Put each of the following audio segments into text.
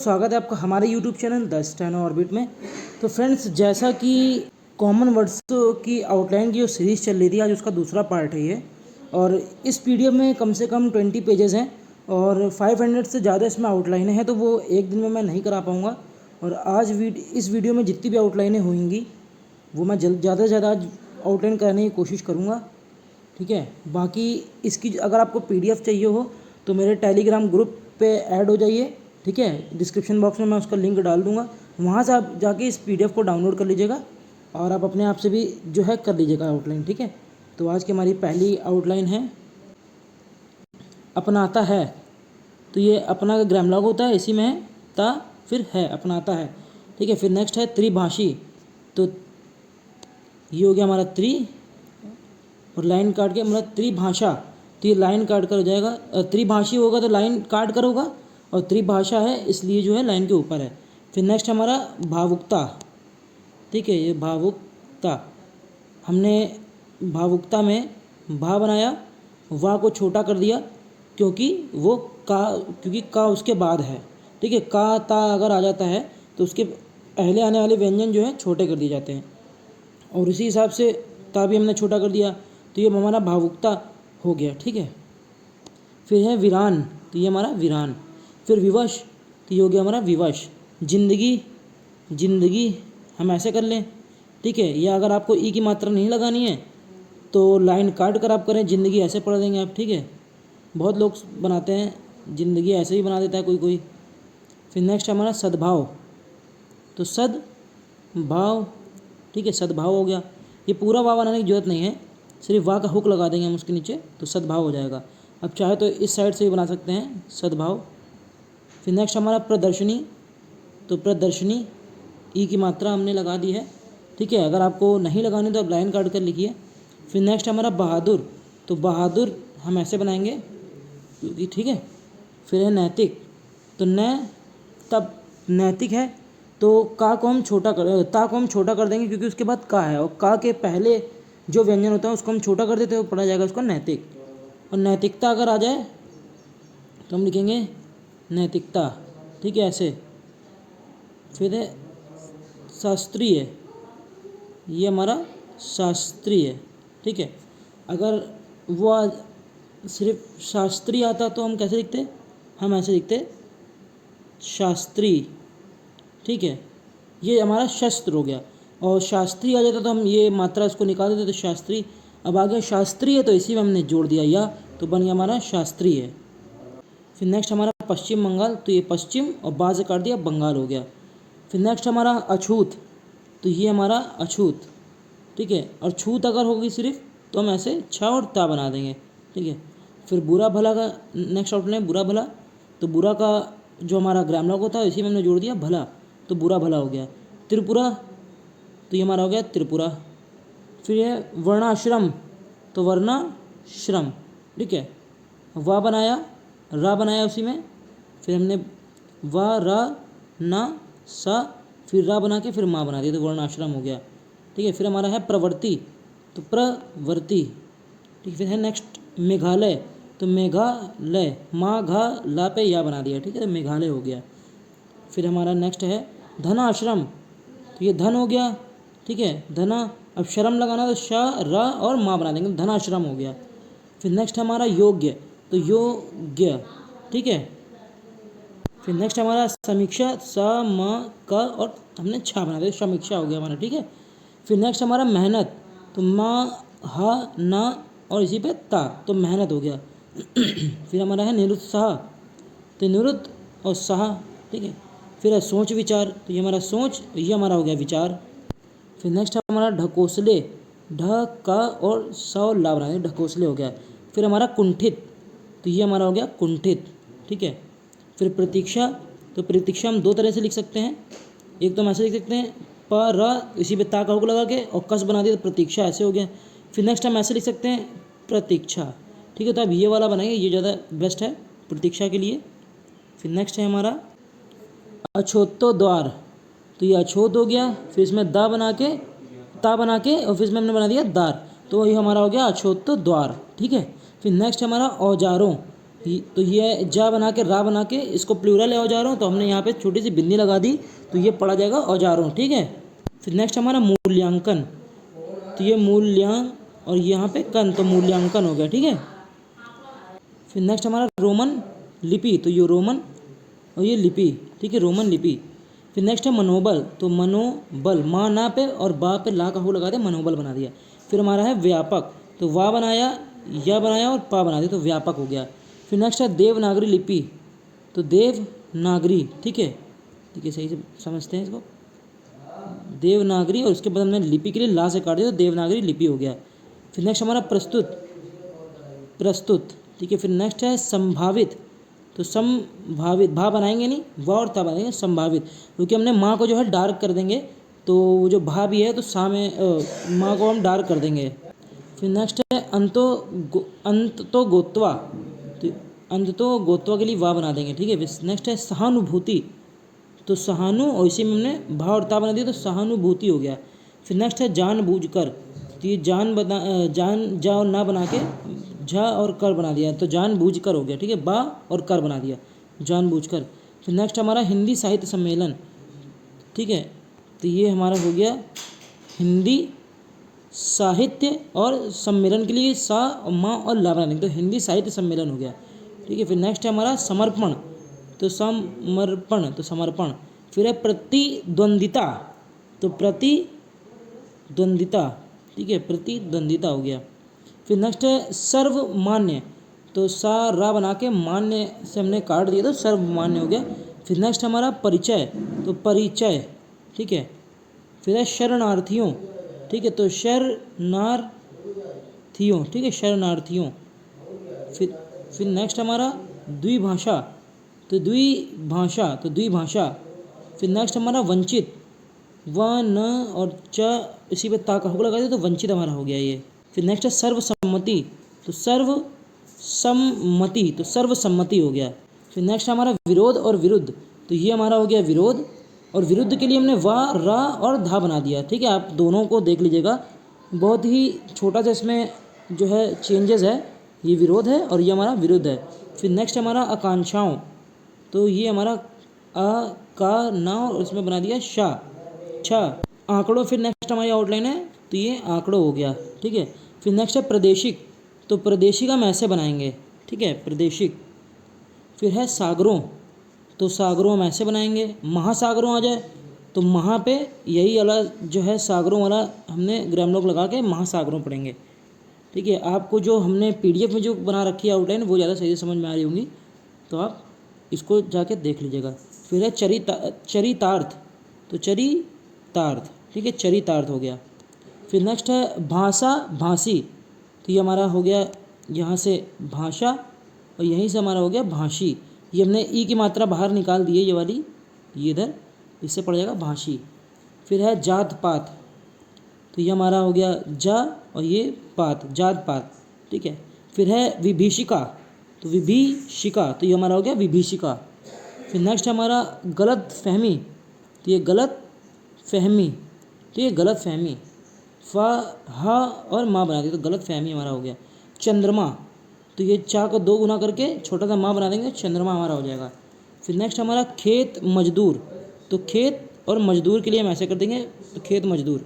स्वागत है आपका हमारे YouTube channel the steno orbit में। तो फ्रेंड्स, जैसा कि कॉमन वर्ड्स की आउटलाइन की जो सीरीज़ चल रही थी, आज उसका दूसरा पार्ट है ये। और इस पीडीएफ में कम से कम 20 पेजेस हैं और 500 से ज़्यादा इसमें आउटलाइनें हैं, तो वो एक दिन में मैं नहीं करा पाऊँगा। और आज इस वीडियो में जितनी भी आउटलाइनें होंगी वो मैं ज़्यादा से ज़्यादा आज आउटलाइन करने की कोशिश करूँगा, ठीक है। बाकी इसकी अगर आपको पीडीएफ चाहिए हो तो मेरे टेलीग्राम ग्रुप पे ऐड हो जाइए, ठीक है। डिस्क्रिप्शन बॉक्स में मैं उसका लिंक डाल दूंगा, वहाँ से आप जाके इस पीडीएफ को डाउनलोड कर लीजिएगा और आप अपने आप से भी जो है कर लीजिएगा आउटलाइन, ठीक है। तो आज की हमारी पहली आउटलाइन है अपनाता है। तो ये अपना का ग्रामर होता है, इसी में है ता फिर है, अपनाता है, ठीक है। फिर नेक्स्ट है त्रिभाषी। तो ये हो गया हमारा त्रि और लाइन काट के मतलब त्रिभाषा, तो ये लाइन काट कर हो जाएगा। त्रिभाषी होगा तो लाइन काट कर होगा, और त्रिभाषा है इसलिए जो है लाइन के ऊपर है। फिर नेक्स्ट हमारा भावुकता, ठीक है। ये भावुकता, हमने भावुकता में भा बनाया, वाह को छोटा कर दिया क्योंकि का उसके बाद है, ठीक है। का ता अगर आ जाता है तो उसके पहले आने वाले व्यंजन जो है छोटे कर दिए जाते हैं, और इसी हिसाब से ता भी हमने छोटा कर दिया, तो ये हमारा भावुकता हो गया, ठीक है। फिर है वीरान, तो ये हमारा वीरान। फिर विवश, तो ये हो गया हमारा विवश। जिंदगी हम ऐसे कर लें, ठीक है। या अगर आपको ई की मात्रा नहीं लगानी है तो लाइन काट कर आप करें, ज़िंदगी ऐसे पढ़ देंगे आप, ठीक है। बहुत लोग बनाते हैं ज़िंदगी ऐसे ही बना देता है कोई। फिर नेक्स्ट हमारा सद्भाव, तो सद्भाव, ठीक है, सद्भाव हो गया। ये पूरा वाव बनाने की जरूरत नहीं है, सिर्फ वाह का हुक लगा देंगे हम उसके नीचे तो सद्भाव हो जाएगा। अब चाहे तो इस साइड से भी बना सकते हैं सद्भाव। फिर नेक्स्ट हमारा प्रदर्शनी, तो प्रदर्शनी ई की मात्रा हमने लगा दी है, ठीक है। अगर आपको नहीं लगानी तो आप लाइन काट कर लिखिए। फिर नेक्स्ट हमारा बहादुर, तो बहादुर हम ऐसे बनाएंगे क्योंकि, ठीक है। फिर है नैतिक, तो तब नैतिक है तो ता को हम छोटा कर देंगे क्योंकि उसके बाद का है, और का के पहले जो व्यंजन होता है उसको हम छोटा कर देते हैं, वो पढ़ा जाएगा उसको नैतिक। और नैतिकता अगर आ जाए तो हम लिखेंगे नैतिकता, ठीक है, ऐसे। फिर है शास्त्रीय, ये हमारा शास्त्रीय, ठीक है। अगर वो सिर्फ शास्त्री आता तो हम कैसे लिखते, हम ऐसे लिखते शास्त्री, ठीक है। ये हमारा शस्त्र हो गया, और शास्त्री आ जाता तो हम ये मात्रा इसको निकाल देते तो शास्त्री। अब आ गया शास्त्रीय, तो इसी में हमने जोड़ दिया या, तो बन गया हमारा शास्त्रीय। फिर नेक्स्ट हमारा पश्चिम बंगाल, तो ये पश्चिम और बाज काट दिया बंगाल हो गया। फिर नेक्स्ट हमारा अछूत, तो ये हमारा अछूत, ठीक है। और छूत अगर होगी सिर्फ तो हम ऐसे छा और ता बना देंगे, ठीक है। फिर बुरा भला का नेक्स्ट आउटलाइन बुरा भला, तो बुरा का जो हमारा ग्रामर होता है इसी में हमने जोड़ दिया भला, तो बुरा भला हो गया। त्रिपुरा, तो ये हमारा हो गया त्रिपुरा। फिर ये वर्णाश्रम, तो वर्णाश्रम, ठीक है। वा बनाया, रा बनाया उसी में, फिर हमने वा रा ना सा, फिर रा बना के फिर माँ बना दिया, तो वर्णाश्रम हो गया, ठीक है। फिर हमारा है प्रवृत्ति, तो प्रवृत्ति, ठीक है। फिर है नेक्स्ट मेघालय, तो मेघालय, माँ घा ला पे या बना दिया, ठीक है, तो मेघालय हो गया। फिर हमारा नेक्स्ट है धनाश्रम, तो ये धन हो गया, ठीक है, धना। अब शर्म लगाना तो शा रा और माँ बना देंगे, धनाश्रम हो गया। फिर नेक्स्ट हमारा योग्य, तो योग्य, ठीक है। फिर नेक्स्ट हमारा समीक्षा, सा म का और हमने छा बना दिया, समीक्षा हो गया हमारा, ठीक है। फिर नेक्स्ट हमारा मेहनत, तो माँ हा ना और इसी पे ता, तो मेहनत हो गया। फिर हमारा है निरुत्साह, तो निरुद्ध और साह, ठीक है। फिर है सोच विचार, तो ये हमारा सोच, ये हमारा हो गया विचार। फिर नेक्स्ट हमारा ढकोसले, ढ का और सा और ला बना दिया, ढकोसले हो गया। फिर हमारा कुंठित, तो ये हमारा हो गया कुंठित, ठीक है। फिर प्रतीक्षा, तो प्रतीक्षा हम दो तरह से लिख सकते हैं, एक तो हम ऐसे लिख सकते हैं प र इसी पे ता का हुक लगा के और कस बना दिया, तो प्रतीक्षा ऐसे हो गया। फिर नेक्स्ट हम ऐसे लिख सकते हैं प्रतीक्षा, ठीक है। तो अब ये वाला बनाएंगे, ये ज़्यादा बेस्ट है प्रतीक्षा के लिए। फिर नेक्स्ट है हमारा अछोतो द्वार, तो ये अछोत हो गया, फिर इसमें दा बना के ता बना के और फिर इसमें हमने बना दिया दार, तो ये हमारा हो गया अछोतो द्वार, ठीक है। फिर नेक्स्ट हमारा औजारों, तो ये जा बना के रा बना के इसको प्लूरल है औजारों, तो हमने यहाँ पे छोटी सी बिंदी लगा दी, तो ये पढ़ा जाएगा औजारों। ठीक है, फिर नेक्स्ट हमारा मूल्यांकन, तो ये मूल्यांक और यहाँ पे कन, तो मूल्यांकन हो गया। ठीक है, फिर नेक्स्ट हमारा रोमन लिपि, तो ये रोमन और ये लिपि। ठीक है, रोमन लिपि। फिर नेक्स्ट है मनोबल, तो मनोबल, माँ ना पे और बा पे ला का हो लगा दिया, मनोबल बना दिया। फिर हमारा है व्यापक, तो वाह बनाया, या बनाया और पा बना दिया, तो व्यापक हो गया। फिर नेक्स्ट है देवनागरी लिपि, तो देवनागरी। ठीक है, सही से समझते हैं इसको, देवनागरी, और उसके बाद हमने लिपि के लिए ला से काट दिया, तो देवनागरी लिपि हो गया। फिर नेक्स्ट हमारा प्रस्तुत। ठीक है, फिर नेक्स्ट है संभावित, तो संभावित, भा बनाएंगे नहीं, वा और ता बनाएंगे, संभावित, क्योंकि हमने माँ को जो है डार्क कर देंगे, तो वो जो भा भी है तो सा में माँ को हम डार्क कर देंगे। फिर नेक्स्ट है अंत तो गोत्वा, तो अंत तो गोत्वा के लिए वा बना देंगे। ठीक है, फिर नेक्स्ट है सहानुभूति, तो सहानु, और इसी में हमने भा और ता बना दिया, तो सहानुभूति हो गया। फिर नेक्स्ट है जानबूझकर, तो ये जान जा और ना बना के झा और कर बना दिया, तो जानबूझकर हो गया। ठीक है, बा और कर बना दिया, जानबूझकर। फिर नेक्स्ट हमारा हिंदी साहित्य सम्मेलन। ठीक है, तो ये हमारा हो गया हिंदी साहित्य और सम्मेलन के लिए सा और माँ और ला बना देंगे, तो हिंदी साहित्य सम्मेलन हो गया। ठीक है, फिर नेक्स्ट है हमारा समर्पण, तो समर्पण, तो समर्पण। फिर है प्रतिद्वंदिता, तो प्रतिद्वंदिता। ठीक है, प्रतिद्वंदिता हो गया। फिर नेक्स्ट है सर्वमान्य, तो सा रा बना के मान्य से हमने काट दिया, तो सर्वमान्य हो गया। फिर नेक्स्ट हमारा परिचय, तो परिचय। ठीक है, फिर है शरणार्थियों। ठीक है, तो शरणार्थियों। ठीक है, शरणार्थियों। फिर नेक्स्ट हमारा द्विभाषा, तो द्विभाषा। फिर नेक्स्ट हमारा वंचित, व न और च इसी पे ता का हुक लगा दिया, तो वंचित हमारा हो गया ये। फिर नेक्स्ट है सर्वसम्मति, तो सर्वसम्मति हो गया। फिर नेक्स्ट हमारा विरोध और विरुद्ध, तो ये हमारा हो गया विरोध, और विरुद्ध के लिए हमने वा रा और धा बना दिया। ठीक है, आप दोनों को देख लीजिएगा, बहुत ही छोटा सा इसमें जो है चेंजेस है, ये विरोध है और ये हमारा विरुद्ध है। फिर नेक्स्ट हमारा आकांक्षाओं, तो ये हमारा आ का ना और उसमें बना दिया शा छा। आंकड़ों, फिर नेक्स्ट हमारी आउटलाइन है, तो ये आंकड़ों हो गया। ठीक है, फिर नेक्स्ट है प्रादेशिक, तो प्रादेशिक हम ऐसे बनाएंगे। ठीक है, प्रादेशिक। फिर है सागरों, तो सागरों हम ऐसे बनाएंगे। महासागरों आ जाए, तो महा पे यही वाला जो है सागरों वाला हमने ग्राम लोग लगा के महासागरों पढ़ेंगे। ठीक है, आपको जो हमने PDF में जो बना रखी है आउटलाइन, वो ज़्यादा सही से समझ में आ रही होंगी, तो आप इसको जाके देख लीजिएगा। फिर है चरितार्थ, तो चरितार्थ। ठीक है, चरितार्थ हो गया। फिर नेक्स्ट है भाषा भाषी, तो ये हमारा हो गया यहाँ से भाषा और यहीं से हमारा हो गया भाषी। ये हमने ई की मात्रा बाहर निकाल दी है, ये वाली, ये इधर, इससे पड़ जाएगा भाषी। फिर है जात पात, तो ये हमारा हो गया जा और ये पात, जात पात। ठीक है, फिर है विभीषिका, तो विभीषिका, तो ये हमारा हो गया विभीषिका। फिर नेक्स्ट हमारा गलत फहमी, तो ये गलत फहमी, तो ये गलत फहमी, फा हा और माँ बना दी, तो गलत फहमी हमारा हो गया। चंद्रमा, तो ये चा को 2 गुना करके छोटा सा माँ बना देंगे, चंद्रमा हमारा हो जाएगा। फिर नेक्स्ट हमारा खेत मजदूर, तो खेत और मजदूर के लिए हम ऐसे कर देंगे, तो खेत मजदूर।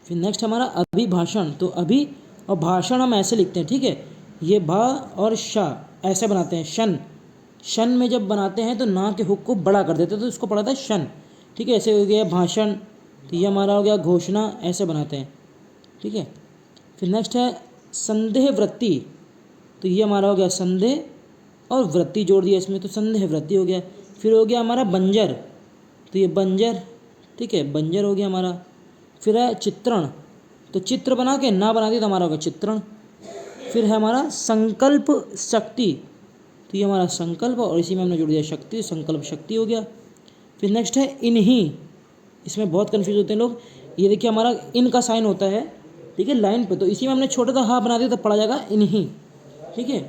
फिर नेक्स्ट हमारा अभिभाषण, तो अभी और भाषण हम ऐसे लिखते हैं। ठीक है, ये भा और शा ऐसे बनाते हैं, शन में जब बनाते हैं तो ना के हुक को बड़ा कर देते हैं, तो इसको पढ़ाता है शन। ठीक है, ऐसे हो गया भाषण, तो ये हमारा हो गया घोषणा, ऐसे बनाते हैं। ठीक है, फिर नेक्स्ट है संदेह वृत्ति, तो ये हमारा हो गया संदेह और वृत्ति जोड़ दिया इसमें, तो संदेह वृत्ति हो गया। फिर हो गया हमारा बंजर, तो ये बंजर। ठीक है, बंजर हो गया हमारा। फिर है चित्रण, तो चित्र बना के ना बना दिया, तो हमारा हो गया चित्रण। फिर है हमारा संकल्प शक्ति, तो ये हमारा संकल्प और इसी में हमने जोड़ दिया शक्ति, संकल्प शक्ति हो गया। फिर नेक्स्ट है इन्हीं, इसमें बहुत कन्फ्यूज होते हैं लोग, ये देखिए हमारा इन का साइन होता है, ठीक है, लाइन पे, तो इसी में हमने छोटा सा हा बना दिया, तो पड़ा जाएगा इन्हीं। ठीक है,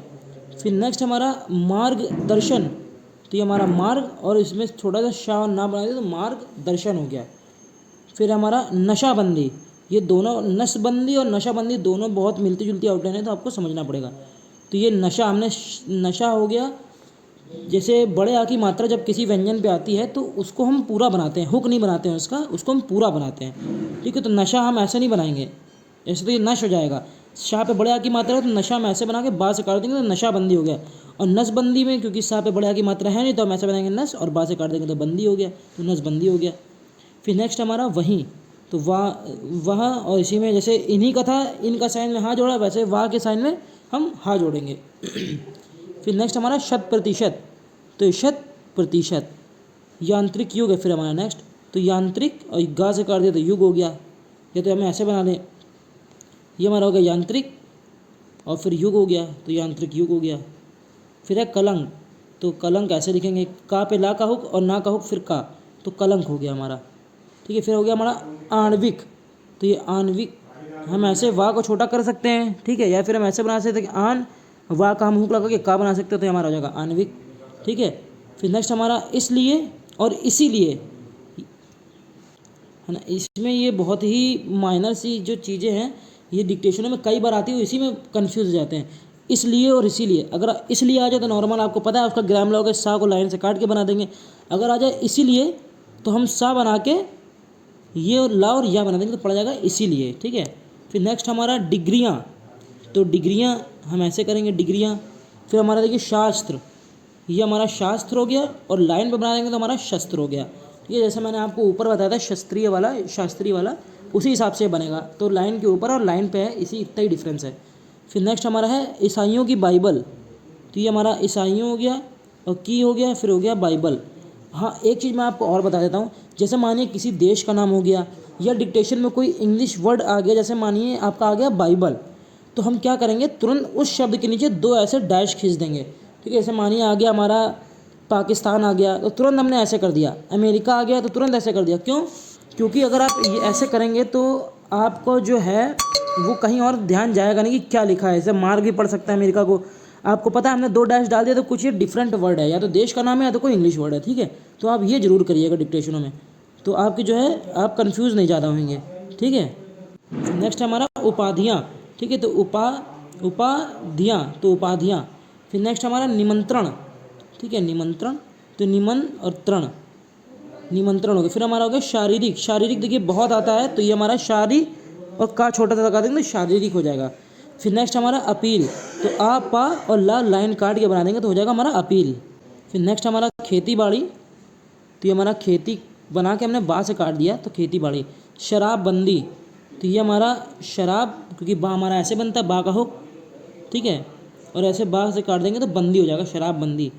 फिर नेक्स्ट हमारा मार्गदर्शन, तो ये हमारा मार्ग और इसमें छोटा सा शाह ना बना दिया, तो मार्गदर्शन हो गया। फिर हमारा नशाबंदी, ये दोनों नसबंदी और नशाबंदी दोनों बहुत मिलती जुलती आउटलाइन है, तो आपको समझना पड़ेगा। तो ये नशा हमने नशा हो गया। जैसे बड़े आ की मात्रा जब किसी व्यंजन पे आती है तो उसको हम पूरा बनाते हैं, हुक नहीं बनाते हैं उसका, उसको हम पूरा बनाते हैं, ठीक है। तो नशा हम ऐसे नहीं बनाएंगे, ऐसे तो ये नश हो जाएगा। शाह पे बड़े आ की मात्रा है तो नशा हम ऐसे बना के बा से काट देंगे तो नशा बंदी हो गया। और नसबंदी में क्योंकि शाह पे बड़े आ की मात्रा है नहीं तो हम ऐसे बनाएंगे नस, और बा से काट देंगे तो बंदी हो गया, तो नसबंदी हो गया। फिर नेक्स्ट हमारा वहीं, तो वह और इसी में जैसे इन्हीं का था, इनका साइन में हाँ जोड़ा, वैसे वाह के साइन में हम हाँ जोड़ेंगे। फिर नेक्स्ट हमारा शत प्रतिशत, तो ये शत प्रतिशत। यांत्रिक युग है फिर हमारा नेक्स्ट, तो यांत्रिक और गा से काट दिया तो युग हो गया। ये तो हमें ऐसे बना लें, ये हमारा हो गया यांत्रिक और फिर युग हो गया, तो यांत्रिक युग हो गया। फिर है कलंक, तो कलंक ऐसे लिखेंगे, का पे ला का हुक और ना का हुक फिर का, तो कलंक हो गया हमारा, ठीक है। फिर हो गया हमारा आणविक, तो ये आणविक हम ऐसे वाह को छोटा कर सकते हैं, ठीक है, या फिर हम ऐसे बना सकते हैं कि आन वाह का हम हुक लगा के का बना सकते हैं, तो हमारा हो जाएगा आणविक, ठीक है। फिर नेक्स्ट हमारा इसलिए और इसीलिए, है ना। इसमें ये बहुत ही माइनर सी जो चीज़ें हैं ये डिक्टेशनों में कई बार आती है, इसी में कंफ्यूज हो जाते हैं। इसलिए और इसीलिए, अगर इसलिए आ जाए तो नॉर्मल आपको पता है उसका ग्राम लोगे, सा को लाइन से काट के बना देंगे। अगर आ जाए इसीलिए तो हम सा बना के ये और ला और या बना देंगे तो पड़ जाएगा इसीलिए, ठीक है। फिर नेक्स्ट हमारा डिग्रियाँ, तो डिग्रियाँ हम ऐसे करेंगे डिग्रियाँ। फिर हमारा देखिए शास्त्र, ये हमारा शास्त्र हो गया, और लाइन पे बना देंगे तो हमारा शस्त्र हो गया, ठीक है। जैसे मैंने आपको ऊपर बताया था शास्त्रीय वाला, शास्त्रीय वाला उसी हिसाब से बनेगा, तो लाइन के ऊपर और लाइन पे है, इसी इतना ही डिफरेंस है। फिर नेक्स्ट हमारा है ईसाइयों की बाइबल, तो ये हमारा ईसाइयों हो गया और की हो गया, फिर हो गया बाइबल। हाँ, एक चीज़ मैं आपको और बता देता हूँ, जैसे मानिए किसी देश का नाम हो गया या डिक्टेशन में कोई इंग्लिश वर्ड आ गया, जैसे मानिए आपका आ गया बाइबल, तो हम क्या करेंगे तुरंत उस शब्द के नीचे दो ऐसे डैश खींच देंगे, ठीक है। जैसे मानिए आ गया हमारा पाकिस्तान आ गया तो तुरंत हमने ऐसे कर दिया, अमेरिका आ गया तो तुरंत ऐसे कर दिया, क्यों? क्योंकि अगर आप ये ऐसे करेंगे तो आपको जो है वो कहीं और ध्यान जाएगा नहीं कि क्या लिखा है, ऐसे मार भी पड़ सकता है अमेरिका को। आपको पता है हमने दो डैश डाल दिया तो कुछ ये डिफरेंट वर्ड है, या तो देश का नाम है या तो कोई इंग्लिश वर्ड है, ठीक है। तो आप ये जरूर करिएगा डिक्टेशनों में, तो आपकी जो है आप कंफ्यूज नहीं ज़्यादा होंगे, ठीक है। नेक्स्ट हमारा उपाधियाँ, ठीक है, तो उपाधियाँ, तो उपाधियाँ। फिर नेक्स्ट हमारा निमंत्रण, ठीक है, निमंत्रण, तो निमन और तृण, निमंत्रण हो गया। फिर हमारा हो गया शारीरिक, शारीरिक देखिए बहुत आता है, तो ये हमारा शारी और का छोटा सा लगा देंगे तो शारीरिक हो जाएगा। फिर नेक्स्ट हमारा अपील, तो आ पा और ला लाइन काट के बना देंगे तो हो जाएगा हमारा अपील। फिर नेक्स्ट हमारा खेती बाड़ी, तो ये हमारा खेती बना के हमने बा से काट दिया तो खेती बाड़ी। शराबबंदी, तो ये हमारा शराब, क्योंकि बा हमारा ऐसे बनता है बा का हुक, ठीक है, और ऐसे बा से काट देंगे तो बंदी हो जाएगा शराबबंदी।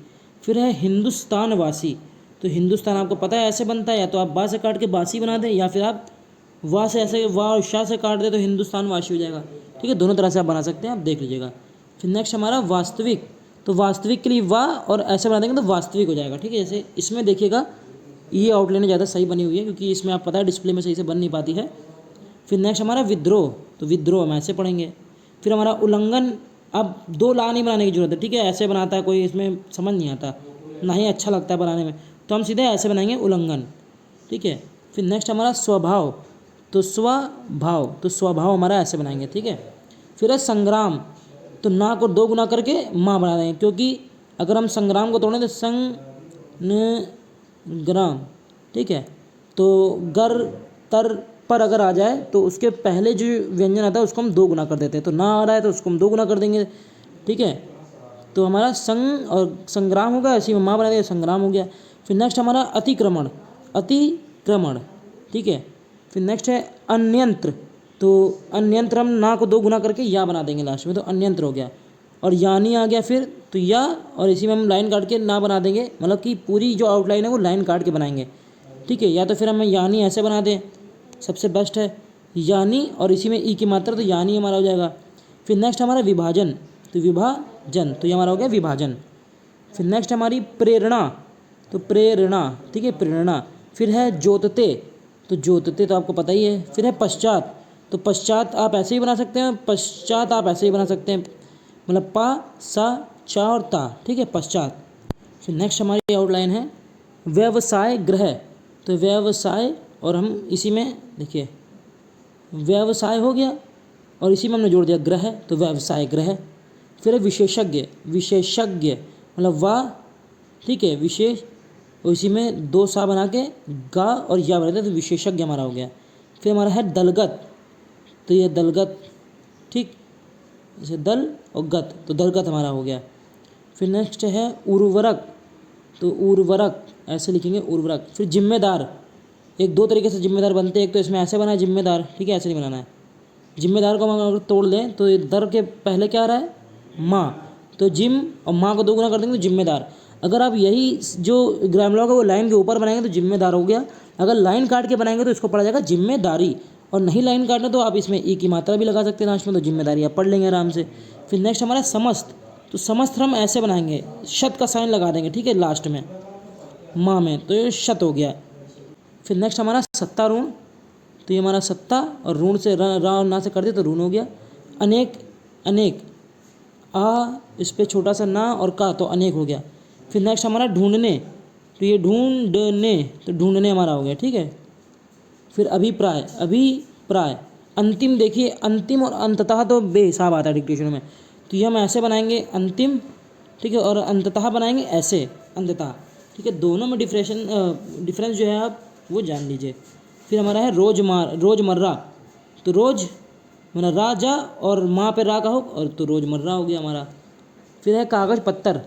फिर है हिंदुस्तान वासी, तो हिंदुस्तान आपको पता है ऐसे बनता है, या तो आप बा से काट के बासी बना दें, या फिर आप वाह से ऐसे वाह और शाह से काट दें तो हिंदुस्तान वासी हो जाएगा, ठीक है। दोनों तरह से आप बना सकते हैं, आप देख लीजिएगा। फिर नेक्स्ट हमारा वास्तविक, तो वास्तविक के लिए वाह और ऐसे बना देंगे तो वास्तविक हो जाएगा, ठीक है। जैसे इसमें देखिएगा ये आउटलाइन ज़्यादा सही बनी हुई है, क्योंकि इसमें आप पता है डिस्प्ले में सही से बन नहीं पाती है। फिर नेक्स्ट हमारा विद्रोह, तो विद्रोह हम ऐसे पढ़ेंगे। फिर हमारा उल्लंघन, अब दो ला नहीं बनाने की जरूरत है, ठीक है, ऐसे बनाता है कोई, इसमें समझ नहीं आता, ना ही अच्छा लगता है बनाने में, तो हम सीधे ऐसे बनाएंगे उल्लंघन, ठीक है। फिर नेक्स्ट हमारा स्वभाव, तो स्वभाव, तो स्वभाव हमारा ऐसे बनाएंगे, ठीक है। फिर है संग्राम, तो ना को दो गुना करके माँ बना देंगे, क्योंकि अगर हम संग्राम को तोड़ें तो संग्राम, ठीक है। तो गर तर पर अगर आ जाए तो उसके पहले जो व्यंजन आता है उसको हम दो गुना कर देते हैं, तो ना आ रहा है तो उसको हम दो गुना कर देंगे, ठीक है। तो हमारा संग और संग्राम होगा, इसी में माँ बना देंगे, संग्राम हो गया। फिर नेक्स्ट हमारा अतिक्रमण, अतिक्रमण, ठीक है। फिर नेक्स्ट है अन्यंत्र, तो अन्यंत्र हम ना को दो गुना करके या बना देंगे लास्ट में, तो अन्यंत्र हो गया। और यानी आ गया फिर, तो या और इसी में हम लाइन काट के ना बना देंगे, मतलब कि पूरी जो आउटलाइन है वो लाइन काट के बनाएंगे, ठीक है। या तो फिर हम यानी ऐसे बना दें, सबसे बेस्ट है यानी, और इसी में ई की मात्रा, तो यानी हमारा हो जाएगा। फिर नेक्स्ट हमारा विभाजन, तो विभाजन, तो ये हमारा हो गया विभाजन। फिर नेक्स्ट हमारी प्रेरणा, तो प्रेरणा, ठीक है, प्रेरणा। फिर है जोतते, तो जोतते तो आपको पता ही है। फिर है पश्चात, तो पश्चात आप ऐसे ही बना सकते हैं, पश्चात आप ऐसे ही बना सकते हैं, मतलब पा सा चा और ता, ठीक है, पश्चात। फिर नेक्स्ट हमारी आउटलाइन है व्यवसाय गृह, तो व्यवसाय, और हम इसी में देखिए व्यवसाय हो गया और इसी में हमने जोड़ दिया ग्रह, तो व्यवसाय गृह। फिर है विशेषज्ञ, विशेषज्ञ मतलब वाह, ठीक है, विशेष, उसी में दो सा बना के गा और या बनाते हैं तो विशेषज्ञ हमारा हो गया। फिर हमारा है दलगत, तो ये दलगत, ठीक, जैसे दल और गत, तो दलगत हमारा हो गया। फिर नेक्स्ट है उर्वरक, तो उर्वरक ऐसे लिखेंगे उर्वरक। फिर जिम्मेदार, एक दो तरीके से जिम्मेदार बनते हैं, एक तो इसमें ऐसे बना है जिम्मेदार, ठीक है, ऐसे नहीं बनाना है। जिम्मेदार को हम अगर तोड़ लें तो ये दर के पहले क्या आ रहा है, माँ, तो जिम और माँ को दो गुना कर देंगे तो जिम्मेदार। अगर आप यही जो ग्राम लॉग है वो लाइन के ऊपर बनाएंगे तो जिम्मेदार हो गया। अगर लाइन काट के बनाएंगे तो इसको पड़ा जाएगा जिम्मेदारी, और नहीं लाइन काटना तो आप इसमें ई की मात्रा भी लगा सकते हैं लास्ट में, तो जिम्मेदारी आप पढ़ लेंगे आराम से। फिर नेक्स्ट हमारा समस्त, तो समस्त हम ऐसे बनाएंगे, शत का साइन लगा देंगे, ठीक है, लास्ट में माँ में, तो ये शत हो गया। फिर नेक्स्ट हमारा सत्ता ऋण, तो ये हमारा सत्ता और ऋण से रा और ना से कर दे तो ऋण हो गया। अनेक, अनेक आ इस पे छोटा सा ना और का, तो अनेक हो गया। फिर नेक्स्ट हमारा ढूंढने, तो ये ढूंढने, तो ढूंढने हमारा हो गया, ठीक है। फिर अभिप्राय, अभिप्राय, अंतिम, देखिए अंतिम और अंततः तो बेहिसाब आता है डिक्टेशन में, तो ये हम ऐसे बनाएंगे अंतिम, ठीक है, और अंततः बनाएंगे ऐसे अंततः, ठीक है। दोनों में डिफरेंस जो है आप वो जान लीजिए। फिर हमारा है रोजमर्रा, तो रोज मतलब राजा और माँ पे रा का हो, और तो रोजमर्रा हो गया हमारा। फिर है कागज पत्तर,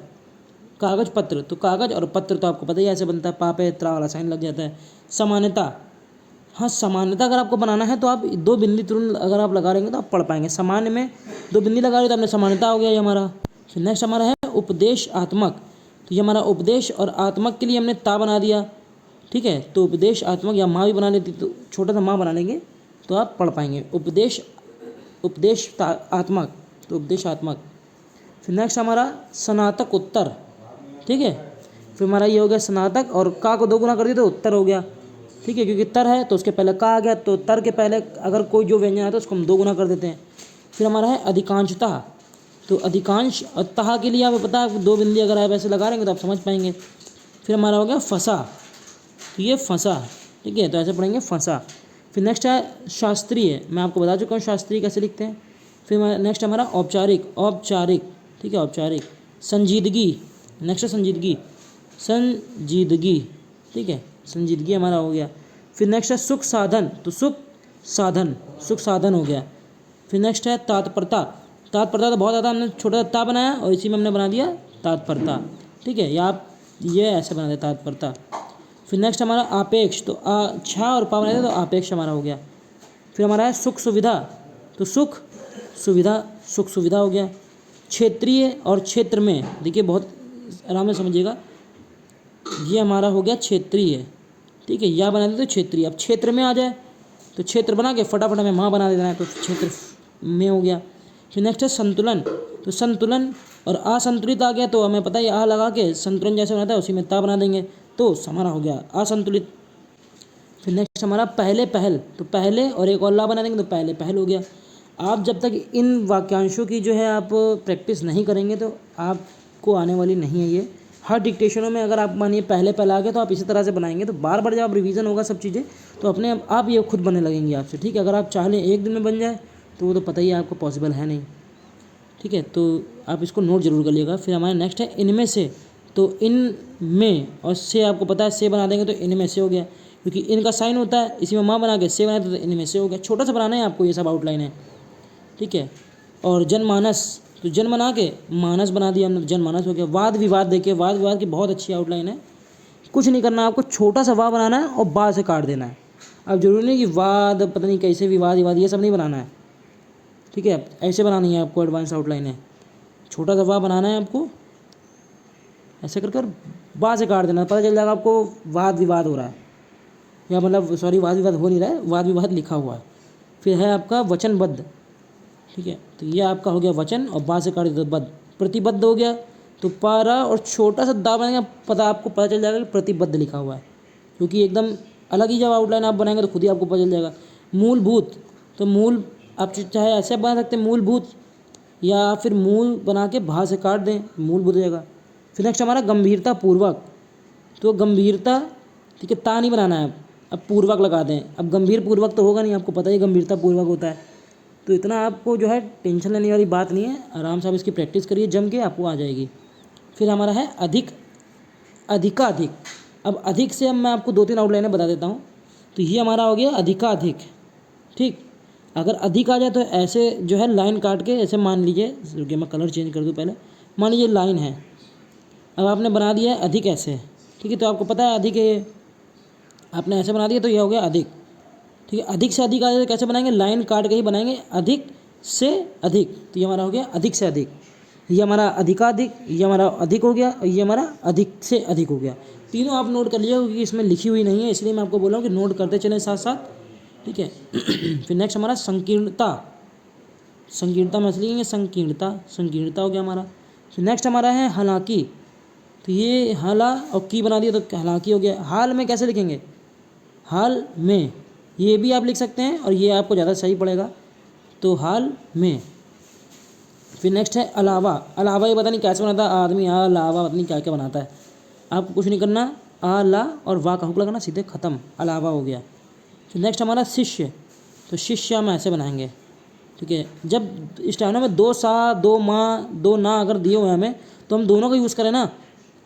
कागज पत्र, तो कागज और पत्र तो आपको पता ही ऐसे बनता है, पा पे त्रा वाला साइन लग जाता है। समानता, हाँ समानता अगर आपको बनाना है तो आप दो बिंदी तुरंत अगर आप लगा लेंगे तो आप पढ़ पाएंगे। सामान्य में दो बिंदी लगा रहे तो आपने समानता हो गया ये हमारा। फिर नेक्स्ट हमारा है उपदेशात्मक, तो ये हमारा उपदेश और आत्मक के लिए हमने ता बना दिया, ठीक है, तो उपदेशात्मक या माँ भी बना लेती तो छोटा सा माँ बना लेंगे तो आप पढ़ पाएंगे। उपदेशात्मक, तो उपदेशात्मक। फिर नेक्स्ट हमारा स्नातक उत्तर, ठीक है, फिर हमारा ये हो गया स्नातक, और का को दो गुना कर दिया तो उत्तर हो गया, ठीक है, क्योंकि तर है तो उसके पहले का आ गया, तो तर के पहले अगर कोई जो व्यंजन आता है तो उसको हम दो गुना कर देते हैं। फिर हमारा है अधिकांशतः, तो अधिकांश और तहा के लिए आप पता है दो बिंदी अगर आप ऐसे लगा लेंगे तो आप समझ पाएंगे। फिर हमारा हो गया फंसा, तो ये फंसा, ठीक है, तो ऐसे पढ़ेंगे फंसा। फिर नेक्स्ट है शास्त्रीय, मैं आपको बता चुका हूँ शास्त्रीय कैसे लिखते हैं। फिर नेक्स्ट हमारा औपचारिक, औपचारिक, ठीक है, औपचारिक। संजीदगी, नेक्स्ट है संजीदगी, संजीदगी, ठीक है, संजीदगी हमारा हो गया। फिर नेक्स्ट है सुख साधन, तो सुख साधन, सुख साधन हो गया। फिर नेक्स्ट है तात्परता, तात्परता तो बहुत ज़्यादा हमने छोटा सा ता बनाया और इसी में हमने बना दिया तात्परता, ठीक है, या आप ये ऐसे बना दें तात्परता। फिर नेक्स्ट हमारा आपेक्ष, तो छा और पा बनाए तो आपेक्ष हमारा हो गया। फिर हमारा है सुख सुविधा, तो सुख सुविधा, सुख सुविधा हो गया। क्षेत्रीय और क्षेत्र में, देखिए बहुत आराम से समझिएगा, ये हमारा हो गया क्षेत्रीय, ठीक है, या बना देते तो क्षेत्रीय। अब क्षेत्र में आ जाए तो क्षेत्र बना के फटाफट हमें माँ बना देना है तो क्षेत्र में हो गया। फिर नेक्स्ट है संतुलन, तो संतुलन और असंतुलित आ गया तो हमें पता है आ लगा के संतुलन जैसे बनाता है उसी में ता बना देंगे तो हमारा हो गया असंतुलित। फिर नेक्स्ट हमारा पहले पहल, तो पहले और एक और ला बना देंगे तो पहले पहल हो गया। आप जब तक इन वाक्यांशों की जो है आप प्रैक्टिस नहीं करेंगे तो आपको आने वाली नहीं है ये। हर डिक्टेशनों में अगर आप मानिए पहले पहले आ गया तो आप इसी तरह से बनाएंगे तो बार बार जब आप रिवीजन होगा सब चीज़ें तो अपने आप ये खुद बनने लगेंगी आपसे, ठीक है। अगर आप चाह लें एक दिन में बन जाए तो वो तो पता ही है आपको पॉसिबल है नहीं, ठीक है, तो आप इसको नोट जरूर करिएगा। फिर हमारा नेक्स्ट है इनमें से, तो इन में और से आपको पता है से बना देंगे तो इनमें से हो गया, क्योंकि इनका साइन होता है इसी में माँ बना के से बनाते तो इनमें से हो गया। छोटा सा बनाना है आपको, ये सब आउटलाइन है, ठीक है। और जनमानस, तो जन बना के मानस बना दिया हमने, जनमानस हो गया। वाद विवाद, देखिए वाद विवाद की बहुत अच्छी आउटलाइन है, कुछ नहीं करना आपको, छोटा सा वाह बनाना है और बा से काट देना है। अब जरूरी नहीं कि वाद पता नहीं कैसे विवाद विवाद ये सब नहीं बनाना है, ठीक है, ऐसे बनानी है आपको, एडवांस आउटलाइन है। छोटा सा वाह बनाना है आपको, ऐसे कर कर बा से काट देना, पता चल जाएगा आपको वाद विवाद हो रहा है, या मतलब सॉरी वाद विवाद हो नहीं रहा है, वाद विवाद लिखा हुआ है। फिर है आपका वचनबद्ध, ठीक है, तो ये आपका हो गया वचन और बा से काट दिया तो बद्ध। प्रतिबद्ध हो गया तो पारा और छोटा सा दा बनेगा, आपको पता चल जाएगा कि प्रतिबद्ध लिखा हुआ है, क्योंकि एकदम अलग ही जब आउटलाइन आप बनाएंगे तो खुद ही आपको पता चल जाएगा। मूलभूत, तो मूल आप चाहे ऐसे बना सकते हैं मूलभूत, या फिर मूल बना के भा से काट दें मूलभूत हो जाएगा। फिर नेक्स्ट हमारा गंभीरता पूर्वक, तो गंभीरता, ठीक है, ता नहीं बनाना है अब पूर्वक लगा दें। अब गंभीर पूर्वक तो होगा नहीं, आपको पता ही गंभीरता पूर्वक होता है, तो इतना आपको जो है टेंशन लेने वाली बात नहीं है, आराम से आप इसकी प्रैक्टिस करिए जम के, आपको आ जाएगी। फिर हमारा है अधिक, अधिकाधिक। अब अधिक से अब मैं आपको 2-3 आउटलाइनें बता देता हूँ। तो ये हमारा हो गया अधिकाधिक, ठीक। अगर अधिक आ जाए तो ऐसे जो है लाइन काट के ऐसे मान लीजिए, रुकिए मैं कलर चेंज कर दूँ पहले। मान लीजिए लाइन है, अब आपने बना दिया है अधिक ऐसे, ठीक है। तो आपको पता है अधिक है, आपने ऐसे बना दिया तो ये हो गया अधिक, ठीक है। अधिक से अधिक आ जाए तो कैसे बनाएंगे, लाइन काट के ही बनाएंगे, अधिक से अधिक। तो ये हमारा हो गया अधिक से अधिक। ये हमारा अधिकाधिक, ये हमारा अधिक हो गया, और ये हमारा अधिक से अधिक हो गया। तीनों आप नोट कर लिया, क्योंकि इसमें लिखी हुई नहीं है, इसलिए मैं आपको बोल रहा हूँ कि नोट करते चलें साथ साथ, ठीक है। फिर नेक्स्ट हमारा संकीर्णता, संकीर्णता में ऐसे लिखेंगे संकीर्णता, संकीर्णता हो गया हमारा। फिर नेक्स्ट हमारा है हालांकि, तो ये हाला और की बना दिया तो हालांकि हो गया। हाल में कैसे लिखेंगे, हाल में, ये भी आप लिख सकते हैं और ये आपको ज़्यादा सही पड़ेगा, तो हाल में। फिर नेक्स्ट है अलावा, अलावा ये पता नहीं कैसे बनाता है आदमी, अलावा पता नहीं क्या क्या बनाता है। आपको कुछ नहीं करना, आ ला और वाह का हुक लगाना, सीधे ख़त्म, अलावा हो गया। फिर नेक्स्ट हमारा शिष्य, तो शिष्य हम ऐसे बनाएंगे, ठीक है। जब इस टाइम में 2 सा 2 माँ 2 ना अगर दिए हुए हैं हमें, तो हम दोनों का यूज़ करें ना,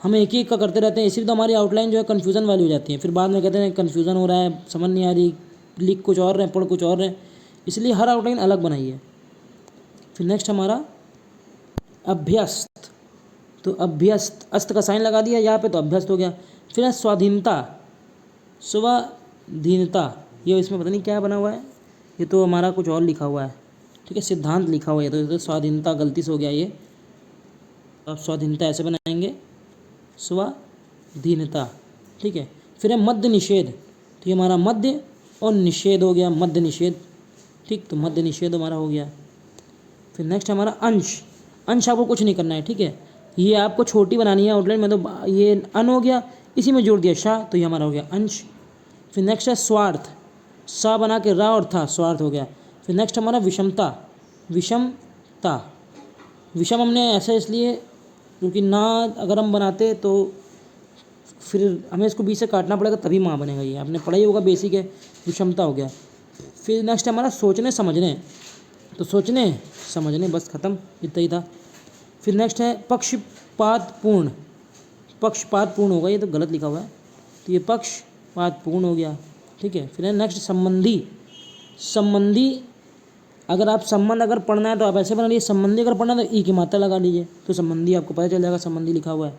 हम एक ही का करते रहते हैं, इसलिए तो हमारी आउटलाइन जो है कन्फ्यूज़न वाली हो जाती है। फिर बाद में कहते हैं कन्फ्यूज़न हो रहा है, समझ नहीं आ रही, लिख कुछ और रहे हैं, पढ़ कुछ और रहे हैं, इसलिए हर आउटलाइन अलग बनाइए। फिर नेक्स्ट हमारा अभ्यस्त, तो अभ्यस्त, अस्त का साइन लगा दिया यहाँ पे, तो अभ्यस्त हो गया। फिर है स्वाधीनता, स्वाधीनता, ये इसमें पता नहीं क्या बना हुआ है, ये तो हमारा कुछ और लिखा हुआ है, ठीक है, सिद्धांत लिखा हुआ है, तो ये तो स्वाधीनता गलती से हो गया ये। अब स्वाधीनता ऐसे बनाएंगे, स्वाधीनता, ठीक है। फिर है मध्य निषेध, तो ये हमारा मध्य और निषेध हो गया, मध्य निषेध, ठीक, तो मध्य निषेध हमारा हो गया। फिर नेक्स्ट हमारा अंश, अंश आपको कुछ नहीं करना है, ठीक है, ये आपको छोटी बनानी है आउटलाइन में, तो ये अन हो गया, इसी में जोड़ दिया शाह, तो ये हमारा हो गया अंश। फिर नेक्स्ट है स्वार्थ, सा बना के रा और था, स्वार्थ हो गया। फिर नेक्स्ट हमारा विषमता, विषमता, विषम हमने ऐसा इसलिए क्योंकि ना अगर हम बनाते तो फिर हमें इसको बीच से काटना पड़ेगा, तभी माँ बनेगा, ये आपने पढ़ा ही होगा, बेसिक है, विषमता हो गया। फिर नेक्स्ट हमारा सोचने समझने, तो सोचने समझने, बस ख़त्म, इतना ही था। फिर नेक्स्ट है पक्षपातपूर्ण, पक्षपातपूर्ण होगा, ये तो गलत लिखा हुआ है, तो ये पक्षपातपूर्ण हो गया, ठीक है। फिर है नेक्स्ट संबंधी, संबंधी, अगर आप संबंध अगर पढ़ना है तो आप ऐसे बना लीजिए, संबंधी अगर पढ़ना है तो ई की मात्रा लगा लीजिए, तो संबंधी आपको पता चल जाएगा, संबंधी लिखा हुआ है।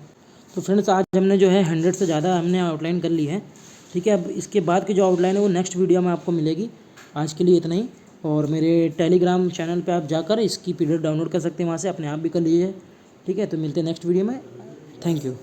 तो फ्रेंड्स आज हमने जो है 100 से ज़्यादा हमने आउटलाइन कर ली है, ठीक है। अब इसके बाद की जो आउटलाइन है वो नेक्स्ट वीडियो में आपको मिलेगी। आज के लिए इतना ही, और मेरे टेलीग्राम चैनल पे आप जाकर इसकी PDF डाउनलोड कर सकते हैं, वहाँ से अपने आप भी कर लीजिए, ठीक है। तो मिलते हैं नेक्स्ट वीडियो में, थैंक यू।